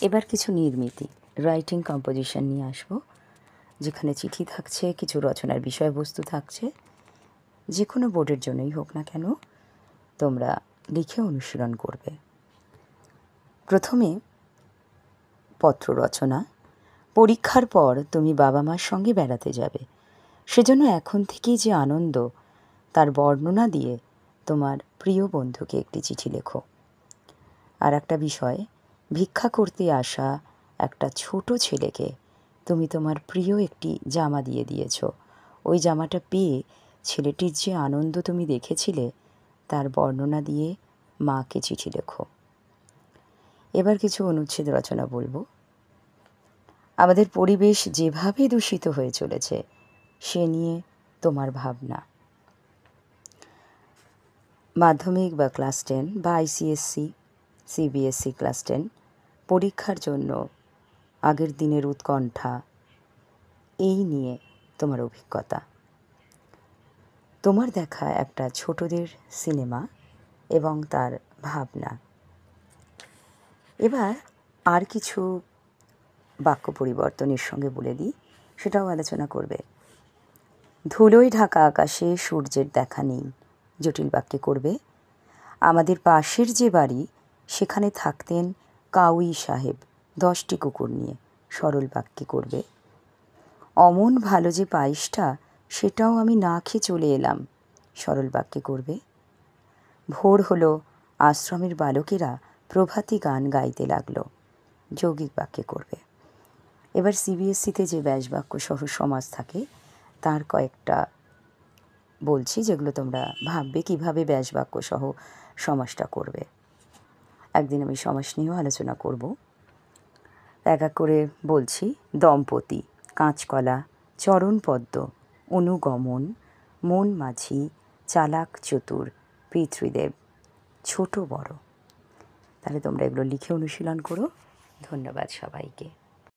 এবার কিছু নির্মিতি writing composition নিয়ে আসব, যেখানে চিঠি থাকছে, কিছু রচনার বিষয়বস্তু থাকছে। যে কোনো বোর্ডের জন্যই হোক না কেন, তোমরা লিখে অনুশীলন করবে। প্রথমে পত্র রচনা। পরীক্ষার পর তুমি বাবা মার সঙ্গে বেড়াতে যাবে, সেজন্য এখন থেকেই যে আনন্দ, তার বর্ণনা দিয়ে তোমার প্রিয় বন্ধুকে একটি চিঠি লেখো। আর একটা বিষয়, ভিক্ষা করতে আসা একটা ছোট ছেলেকে তুমি তোমার প্রিয় একটি জামা দিয়ে দিয়েছ। ওই জামাটা পেয়ে ছেলেটির যে আনন্দ তুমি দেখেছিলে, তার বর্ণনা দিয়ে মাকে চিঠি লেখো। এবার কিছু অনুচ্ছেদ রচনা বলবো। আমাদের পরিবেশ যেভাবে দূষিত হয়ে চলেছে, সে নিয়ে তোমার ভাবনা। মাধ্যমিক বা ক্লাস 10 বা ICSE CBSE ক্লাস 10 পরীক্ষার জন্য আগের দিনের উৎকণ্ঠা, এই নিয়ে তোমার অভিজ্ঞতা। তোমার দেখা একটা ছোটদের সিনেমা এবং তার ভাবনা। এবার আর কিছু বাক্য পরিবর্তনের সঙ্গে বলে দিই, সেটাও আলোচনা করবে। ধুলোয় ঢাকা আকাশে সূর্যের দেখা নেই, জটিল বাক্যে করবে। আমাদের পাশের যে বাড়ি, সেখানে থাকতেন কাউই সাহেব 10টি কুকুর নিয়ে, সরল বাক্যে করবে। অমন ভালো যে পায়েসটা, সেটাও আমি না খেয়ে চলে এলাম, সরল বাক্যে করবে। ভোর হলো, আশ্রমের বালকেরা প্রভাতী গান গাইতে লাগলো, যৌগিক বাক্যে করবে। এবার CBSE-তে যে ব্যাসবাক্য সহ সমাস থাকে, তার কয়েকটা বলছি, যেগুলো তোমরা ভাববে কীভাবে ব্যাসবাক্য সহ সমাসটা করবে। একদিন আমি সমাস নিয়েও আলোচনা করব। এক এক করে বলছি। দম্পতি, কাঁচকলা, চরণপদ্ম, অনুগমন, মন মাঝি, চালাক চতুর, পিতৃদেব, ছোট বড়। তাহলে তোমরা এগুলো লিখে অনুশীলন করো। ধন্যবাদ সবাইকে।